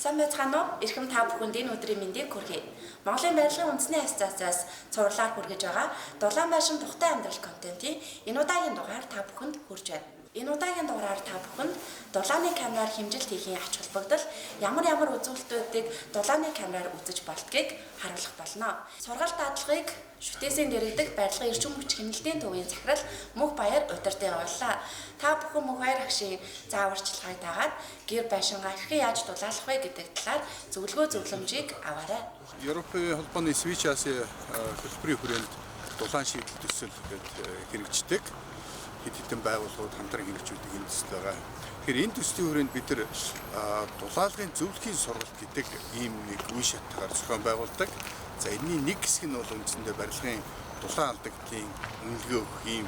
Сайн байцгаана уу? Эрхэм та бүхэнд энэ өдрийн мэндийг хүргэе. Монголын барилгын үндэсний ассоциацаас цуурлаар хүргэж байгаа Дулаан байшин тухтай амьдрал контентын энэ удаагийн дугаар та бүхэнд хүрч байна. Энэ удаагийн дугаараар та бүхэнд дулааны камераар хэмжилт хийхийн ач холбогдол ямар үзүүлэлтүүдийг дулааны камераар үзэж болдгийг харуулах болно. Сургаалт даатгалыг шүтээсийн дэрэгдэх барилгын эрчим хүч хяналтын төвийн захирал Мөнх Баяр удирдах явууллаа. Та бүхэн Мөнх Баяр агшийн зааварчилгааг дагаад гэр байшингаа хэрхэн яаж дулаалах вэ гэдэг талаар зөвлөмжийг аваарай. Европын холбооны Свич Аси хэлбэрийн хүрээнд дулаан шийдэл төсөл хэрэгждэг. Хэдэн байгууллагууд хамтран хэрэгжүүлдэг энэ төсөл байгаа. Тэгэхээр энэ төслийн хүрээнд бид нар дулаалгын зөвлөхийн сургалт гэдэг ийм нэг үе шатгаар зохион байгуулдаг. За энэний нэг хэсэг нь бол үндсэндээ барилгын дулаан алдагдлын үнэлгээ өгөх ийм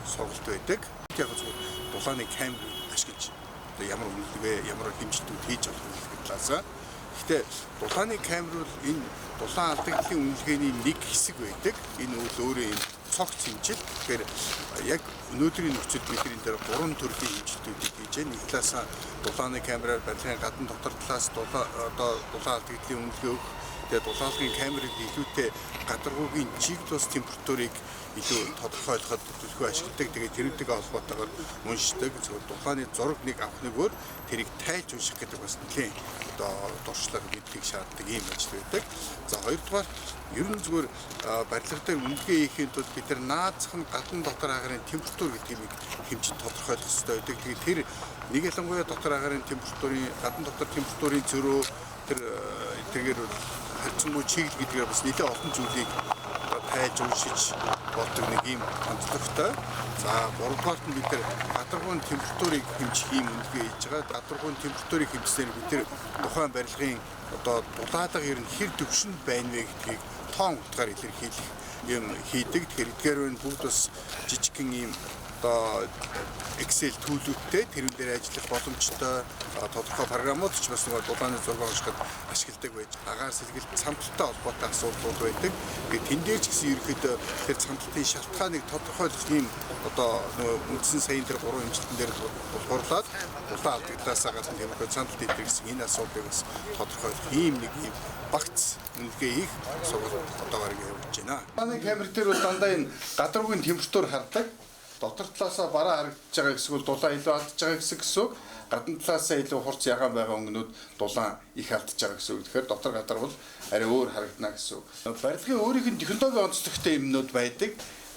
сургалт байдаг. Яг зөвхөн дулааны камер ашиглаж ямар үнэлгээ, ямар хэмжилтүүд хийж болох гэдэг талаас. Гэхдээ дулааны камер бол энэ дулаан алдагдлын үнэлгээний нэг хэсэг байдаг. Энэ үл өөрөө энэ цогц хэмжил. Тэгэхээр яг өнөөдрийн нөхцөлд бид энэ дээр 3 төрлийн хэмжилтүүдийг хийж байна. Нэг талаасаа дулааны камераар барилгын гадна дотор талаас дулаан алдагдлын үнэлгээ өгөх. Тэгээд дулаалгын камерыг илүүтэй гадаргуугийн чиг тус температурыг илүү тодорхойлоход төлхөө ашигладаг. Тэгээд тэрнтэйгээ холбоотойгоор уншдаг. Зөвхөн дулааны зураг нэг авах нэгөөр тэрийг тайлж унших гэдэг бас нэлийн дуршлага биднийг шаарддаг ийм ажил байдаг. За хоёрдугаар ер нь зүгээр барилга дээр үнэлгээ хийхэд бол бид нар наазах нь гадна дотор агарын температур гэдэг нэг хэмжээнд тодорхойлох хэрэгтэй байдаг. Тэгээд тэр нэг ялангуяа дотор агарын температурын гадна дотор температурын зөрөө тэргээр харьцангуй чиглэл гэдгээр бас нэлээд олон зүйлийг тайлж уншиж болдог нэг ийм онцлогтой. За гуравдугаарт нь бид нар гадаргуун температурыг хэмжих ийм үнэлгээ хийж байгаа. Гадаргуун температурыг хэмжсээр бид нар тухайн барилгын дулаалга ер нь хэр төвшөнд байна вэ гэдгийг тоон утгаар илэрхийлэх юм хийдэг. Тэгэхээр эдгээр нь бүгд бас жижигхэн ийм Excel төлөвтэй тэрэн дээр ажиллах боломжтой тодорхой програмууд ч бас нэг дулааны зураг уншихад ашигладаг байж агаар сэлгэлт цамталтай холбоотой асуудлууд байдаг. Тэгээд тэн дээр ч гэсэн ерөөхдөө тэр цамталтын шалтгааныг тодорхойлох юм үндсэн саяын тэр 3 хэмжлэлтэн дээр тулгуурлаад дулаан алдагдлаасаа гадна тиймэрхүү цамталт идэх гэсэн энэ асуудлыг бас тодорхойлох ийм нэг юм багц үнэлгээ хийх сургалт одоогоор явуулж байна. Дулааны камер дээр бол дандаа энэ гадаргуугийн температур хардаг. Дотор талаасаа бараа харагдаж байгаа хэсэг бол дулаан илүү алдаж байгаа хэсэг гэсэн үг. Гадна талаасаа илүү хурц ягаан байгаа өнгөнүүд дулаан их алдаж байгаа гэсэн үг. Тэгэхээр дотор гадар бол арай өөр харагдана гэсэн үг. Барилгын өөрийнх нь технологи онцлогтой юмнууд байдаг.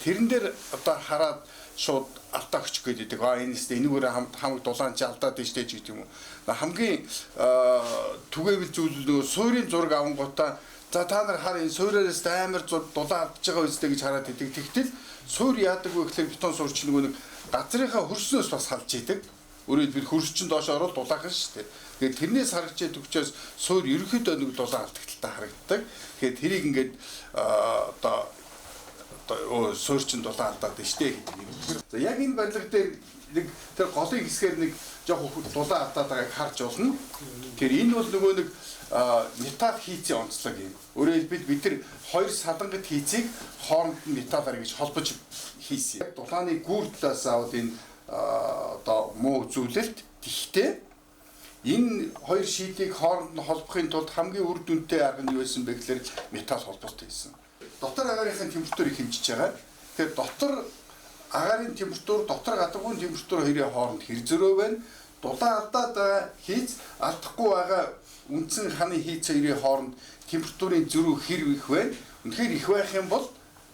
Тэрэн дээр хараад шууд алдаа өгчих гэдэг. Энэс энэгээр хамаг дулаан чи алдаад дэжтэй ч гэдэг юм уу. Хамгийн түгээвэл зүйл нөгөө суурийн зураг авангуудаа за та нар хар энэ суурьараас амар дулаан алдаж байгаа үстэй гэж хараад идэг. Тэгтэл суур яадаг вэ гэхээр бетон суурч нөгөө нэг газрынхаа хөрснөөс бас халж идэг. Өөрөөр хэлбэл хөрсчин доош ороод дулаахан шүү дээ. Тэгээд тэрнээс харж яадаг учраас суур ерөнхийдөө нэг дулаан алдагталтай харагддаг. Тэгэхээр тэрийг ингээд суурчин дулаан алдаад байна шүү дээ. За яг энэ барилга дээр нэг тэр голын хэсгээр нэг жоох дулаан алдаад байгааг харж болно. Тэгэхээр энэ бол нөгөө нэг металл хийцийн онцлог юм. Өөрөөр хэлбэл бид нар хоёр салангат хийцийг хооронд нь металлаар ингэж холбож хийсэн. Дулааны гүүр талаас аваад энэ муу зүйлэлт тэгтээ энэ хоёр шийдийг хооронд нь холбохын тулд хамгийн үр дүнтэй арга нь юу байсан бэ гэхээр металл холболт хийсэн. Дотор агарын температурыг хэмжиж байгаа. Тэгэхээр дотор агарын температур, дотор гадаргуун температур хоёрын хооронд хэр зөрөө байна? Дулаан алдаад байгаа хийц алдахгүй байгаа үндсэн ханы хийц хоёрын хооронд температурын зөрүү хэр их вэ? Үнэхээр их байх юм бол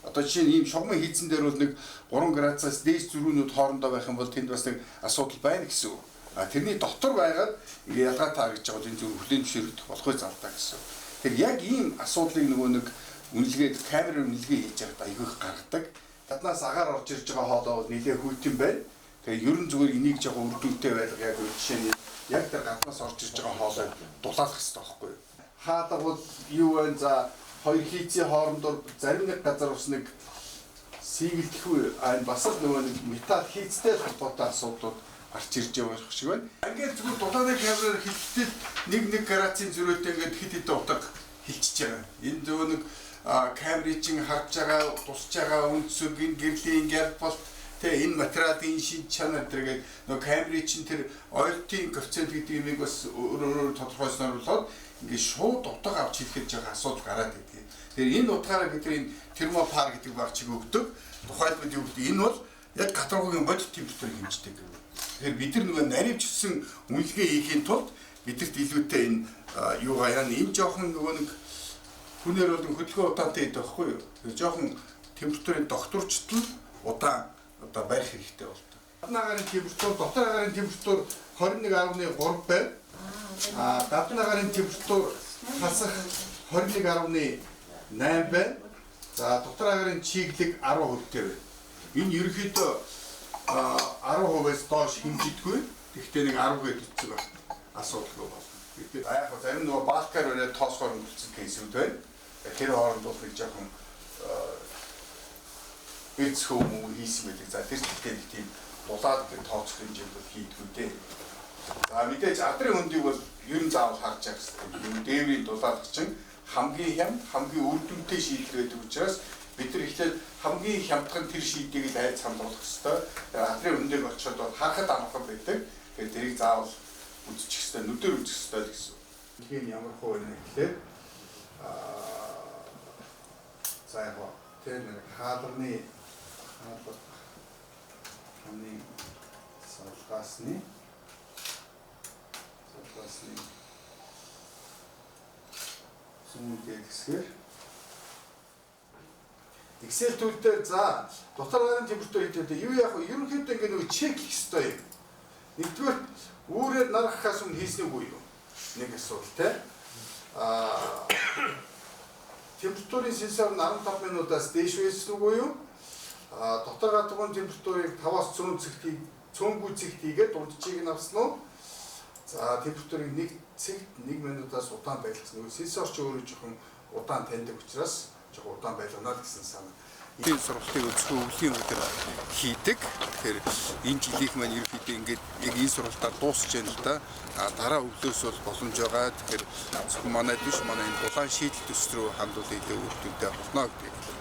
жишээ нь ийм шугамын хийцэн дээр бол нэг 3 градусаас дээш зөрүүнүүд хоорондоо байх юм бол тэнд бас нэг асуудал байна гэсэн үг. Тэрний дотор байгаад ялгаатай харагдаж байгаа энэ зөрүү хүлээн зөвшөөрөгдөх болохгүй залдаа гэсэн. Тэгэхээр яг ийм асуудлыг нөгөө нэг үнэлгээд камераар үнэлгээ хийж байгаад айгүй их гаргадаг. Гаднаас агаар орж ирж байгаа хоолой бол нэлээд хүйтэн байна. Тэгээ ерөн зүгээр энийг жоо үр дүнтэй байлга яг жишээ нь яг тэр гаднаас орж ирж байгаа хоолой дулаалах хэрэгтэй байхгүй юу? Хаадаг бол юу вэ? За хоёр хийцийн хоорондор зарим нэг газар ус нэг сийгэлдэхгүй бас л нөгөө нэг металл хийцтэй холбоотой асуудлууд гарч ирж байгаа шиг байна. Ингээд зүгээр дулааны камераар хэлэхдээ 1 градусын зөрөөтэй ингээд хэд хэдэн утга хилчиж байгаа. Энэ зөв нэг камерын чин харж байгаа, тусч байгаа үндсөг энэ гэрлийн гэр бол Тэгээ энэ материалын шид чанар тэргээд нөгөө камерын чинь тэр ойлтын коэффициент гэдэг юмыг бас өөр тодорхойлсноор болоод ингээд шууд утга авч хэлэхэд жоо асуудал гараад идэг. Тэгэхээр энэ утгаараа бид энэ термопар гэдэг баг чиг өгдөг. Тухайлбал юу гэдэг энэ бол яг каталогийн бодит температурыг хэмждэг. Тэгэхээр бид нар нөгөө наривчсан үнэлгээ хийхийн тулд бидэрт илүүтэй энэ юугаа яана энэ жоохон нөгөө нэг хүнээр бол хөдөлгөөн удаантай байдаг байхгүй юу? Тэр жоохон температурын докторчтол удаан одоо барих хэрэгтэй болдог. Гадны агарын температур, дотор агарын температур 21.3 байна. Гадны агарын температур хасах 21.8 байна. За дотор агарын чиглэг 10% дээр байна. Энэ ерөнхийдөө 10%-аас доош хэмжигдгүй. Гэхдээ нэг 10 гэж үзсэн байна. Асуудалгүй болно. Тэгээд яг зарим нөгөө балкаар өрөө тоосгоор өнгөрцөн кейсүүд байна. Тэр хооронд бол нэг жоохон бэлц хүмүүс хийсэн байдаг. За тэр чигтээ нэг тийм дулаад тэр тооцох хэмжээнд бол хийдгүү дээ. За мэдээж адрын хөндийг бол ер нь заавал харж явах хэрэгтэй. Энэ дээврийн дулаалагч чинь хамгийн хямд, хамгийн үр дүнтэй шийдэл байдаг учраас бид нар ихлээр хамгийн хямдхан тэр шийдийг л айц хамруулах хэрэгтэй. Тэр адрын хөндийг очиод бол харахад амархан байдаг. Тэгэхээр тэрийг заавал үзчих хэрэгтэй, нүдээр үзэх хэрэгтэй гэсэн. Тэгэхээр ямар хөө вэ гэхээр за яг тэр нэг хаалганы савлгасны сүмтэй гэсгээр Excel tool дээр за дотор агарын температур хийдэг юу яг вэ? Ерөнхийдөө ингэ нэг чек хийх хэрэгтэй юм. Нэгдүгээр үүрээр нарахаас өмнө хийсний үгүй юу? Нэг асуудал те. Температурын сенсор нь 15 минутаас дээш байсан үгүй юу? Дотор гадуур температурыг 5-аас 100 цэгт цөөнгүй цэгт хийгээд дунджийг нь авсан уу? За температурыг 1 цэгт 1 минутаас удаан байлгасан. Сенсор ч өөрөө жоохон удаан таньдаг учраас жоохон удаан байлгана гэсэн санаа. Энэ сургалтыг зөвхөн өвлийн өдөр хийдэг. Тэгэхээр энэ жилийнх маань ерөнхийдөө ингээд яг энэ сургалтаар дуусч байна л да. Дараа өглөөс бол боломж байгаа. Тэгэхээр зөвхөн манай биш манай энэ дулаан шийдэл төс рүү хандуул илүү үр дүнтэй болно гэдэг.